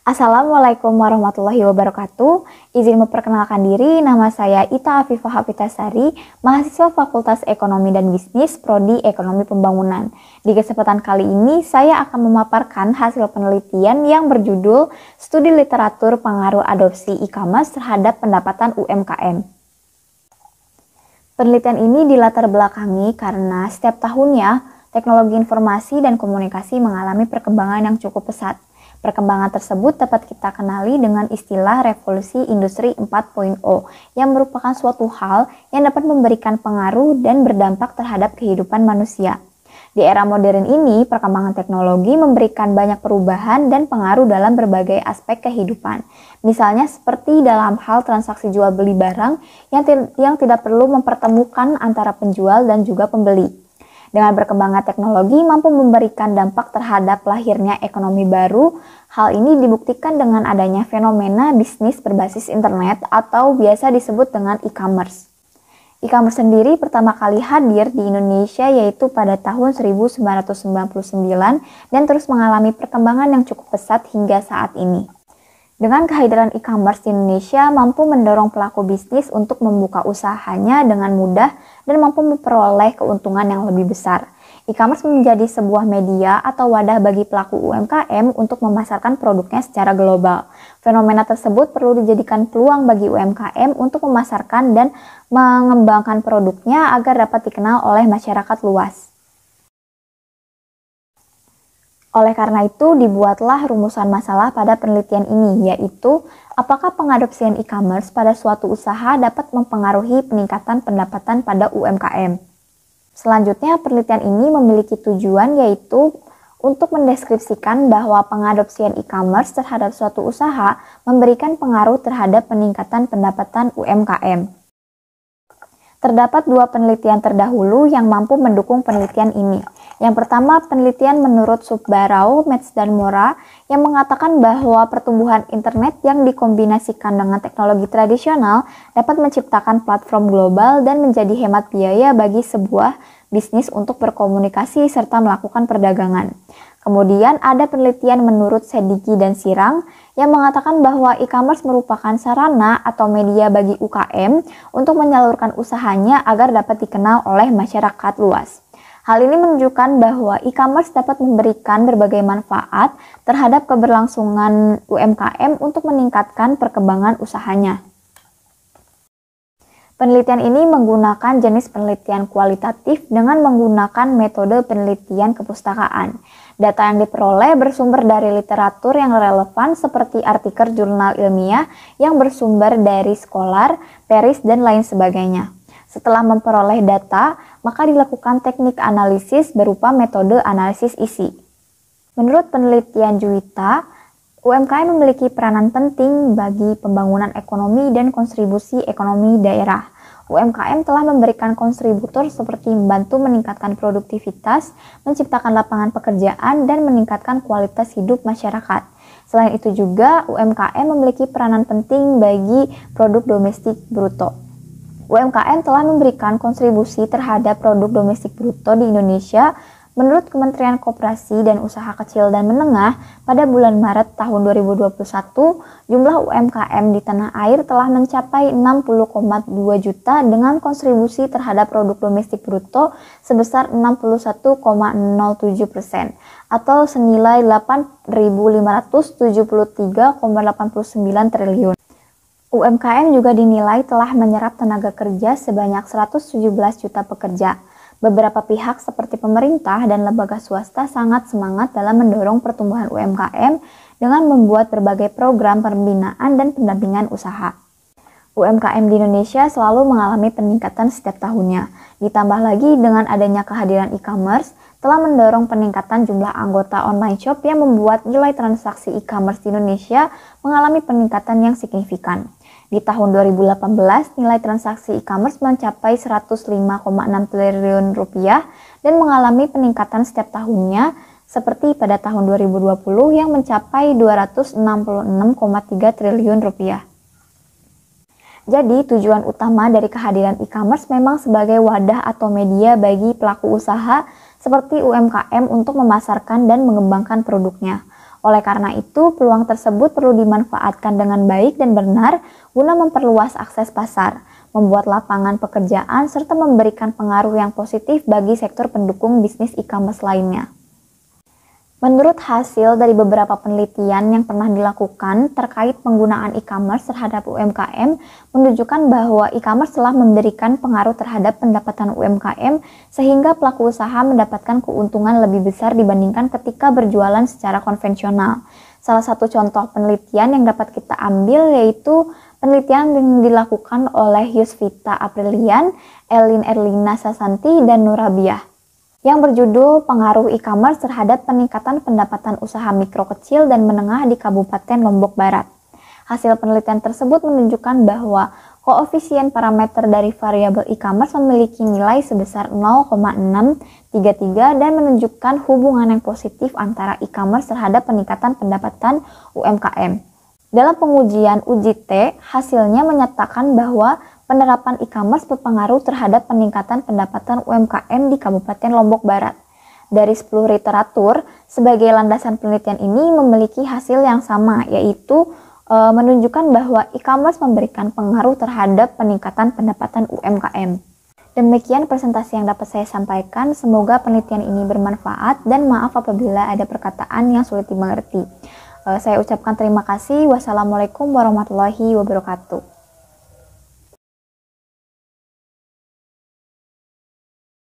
Assalamualaikum warahmatullahi wabarakatuh. Izin memperkenalkan diri, nama saya Ita Afifah Hafitasari, mahasiswa Fakultas Ekonomi dan Bisnis, Prodi Ekonomi Pembangunan. Di kesempatan kali ini, saya akan memaparkan hasil penelitian yang berjudul Studi Literatur Pengaruh Adopsi E-commerce terhadap Pendapatan UMKM. Penelitian ini dilatar belakangi karena setiap tahunnya, teknologi informasi dan komunikasi mengalami perkembangan yang cukup pesat. Perkembangan tersebut dapat kita kenali dengan istilah revolusi industri 4.0 yang merupakan suatu hal yang dapat memberikan pengaruh dan berdampak terhadap kehidupan manusia. Di era modern ini, perkembangan teknologi memberikan banyak perubahan dan pengaruh dalam berbagai aspek kehidupan. Misalnya seperti dalam hal transaksi jual beli barang yang tidak perlu mempertemukan antara penjual dan juga pembeli. Dengan berkembangnya teknologi mampu memberikan dampak terhadap lahirnya ekonomi baru. Hal ini dibuktikan dengan adanya fenomena bisnis berbasis internet atau biasa disebut dengan e-commerce. E-commerce sendiri pertama kali hadir di Indonesia yaitu pada tahun 1999 dan terus mengalami perkembangan yang cukup pesat hingga saat ini. Dengan kehadiran e-commerce di Indonesia mampu mendorong pelaku bisnis untuk membuka usahanya dengan mudah dan mampu memperoleh keuntungan yang lebih besar. E-commerce menjadi sebuah media atau wadah bagi pelaku UMKM untuk memasarkan produknya secara global. Fenomena tersebut perlu dijadikan peluang bagi UMKM untuk memasarkan dan mengembangkan produknya agar dapat dikenal oleh masyarakat luas. Oleh karena itu, dibuatlah rumusan masalah pada penelitian ini, yaitu apakah pengadopsian e-commerce pada suatu usaha dapat mempengaruhi peningkatan pendapatan pada UMKM. Selanjutnya, penelitian ini memiliki tujuan yaitu untuk mendeskripsikan bahwa pengadopsian e-commerce terhadap suatu usaha memberikan pengaruh terhadap peningkatan pendapatan UMKM. Terdapat dua penelitian terdahulu yang mampu mendukung penelitian ini. Yang pertama, penelitian menurut Subbarao, Metz, dan Mora yang mengatakan bahwa pertumbuhan internet yang dikombinasikan dengan teknologi tradisional dapat menciptakan platform global dan menjadi hemat biaya bagi sebuah bisnis untuk berkomunikasi serta melakukan perdagangan. Kemudian ada penelitian menurut Sediki dan Sirang yang mengatakan bahwa e-commerce merupakan sarana atau media bagi UKM untuk menyalurkan usahanya agar dapat dikenal oleh masyarakat luas. Hal ini menunjukkan bahwa e-commerce dapat memberikan berbagai manfaat terhadap keberlangsungan UMKM untuk meningkatkan perkembangan usahanya. Penelitian ini menggunakan jenis penelitian kualitatif dengan menggunakan metode penelitian kepustakaan. Data yang diperoleh bersumber dari literatur yang relevan seperti artikel jurnal ilmiah yang bersumber dari Scholar, Paris, dan lain sebagainya. Setelah memperoleh data, maka dilakukan teknik analisis berupa metode analisis isi. Menurut penelitian Juwita, UMKM memiliki peranan penting bagi pembangunan ekonomi dan kontribusi ekonomi daerah. UMKM telah memberikan kontributor seperti membantu meningkatkan produktivitas, menciptakan lapangan pekerjaan, dan meningkatkan kualitas hidup masyarakat. Selain itu juga, UMKM memiliki peranan penting bagi produk domestik bruto. UMKM telah memberikan kontribusi terhadap produk domestik bruto di Indonesia. Menurut Kementerian Koperasi dan Usaha Kecil dan Menengah, pada bulan Maret tahun 2021, jumlah UMKM di tanah air telah mencapai 60,2 juta dengan kontribusi terhadap produk domestik bruto sebesar 61,07% atau senilai 8.573,89 triliun. UMKM juga dinilai telah menyerap tenaga kerja sebanyak 117 juta pekerja. Beberapa pihak seperti pemerintah dan lembaga swasta sangat semangat dalam mendorong pertumbuhan UMKM dengan membuat berbagai program pembinaan dan pendampingan usaha. UMKM di Indonesia selalu mengalami peningkatan setiap tahunnya. Ditambah lagi dengan adanya kehadiran e-commerce telah mendorong peningkatan jumlah anggota online shop yang membuat nilai transaksi e-commerce di Indonesia mengalami peningkatan yang signifikan. Di tahun 2018, nilai transaksi e-commerce mencapai 105,6 triliun rupiah dan mengalami peningkatan setiap tahunnya seperti pada tahun 2020 yang mencapai 266,3 triliun rupiah. Jadi, tujuan utama dari kehadiran e-commerce memang sebagai wadah atau media bagi pelaku usaha seperti UMKM untuk memasarkan dan mengembangkan produknya. Oleh karena itu, peluang tersebut perlu dimanfaatkan dengan baik dan benar guna memperluas akses pasar, membuat lapangan pekerjaan, serta memberikan pengaruh yang positif bagi sektor pendukung bisnis e-commerce lainnya. Menurut hasil dari beberapa penelitian yang pernah dilakukan terkait penggunaan e-commerce terhadap UMKM, menunjukkan bahwa e-commerce telah memberikan pengaruh terhadap pendapatan UMKM sehingga pelaku usaha mendapatkan keuntungan lebih besar dibandingkan ketika berjualan secara konvensional. Salah satu contoh penelitian yang dapat kita ambil yaitu penelitian yang dilakukan oleh Yusvita Aprilian, Elin Erlina Sasanti, dan Nurabiah, yang berjudul Pengaruh E-commerce terhadap Peningkatan Pendapatan Usaha Mikro Kecil dan Menengah di Kabupaten Lombok Barat. Hasil penelitian tersebut menunjukkan bahwa koefisien parameter dari variabel e-commerce memiliki nilai sebesar 0,633 dan menunjukkan hubungan yang positif antara e-commerce terhadap peningkatan pendapatan UMKM. Dalam pengujian uji T, hasilnya menyatakan bahwa penerapan e-commerce berpengaruh terhadap peningkatan pendapatan UMKM di Kabupaten Lombok Barat. Dari 10 literatur, sebagai landasan penelitian ini memiliki hasil yang sama, yaitu menunjukkan bahwa e-commerce memberikan pengaruh terhadap peningkatan pendapatan UMKM. Demikian presentasi yang dapat saya sampaikan, semoga penelitian ini bermanfaat dan maaf apabila ada perkataan yang sulit dimengerti. Saya ucapkan terima kasih. Wassalamualaikum warahmatullahi wabarakatuh.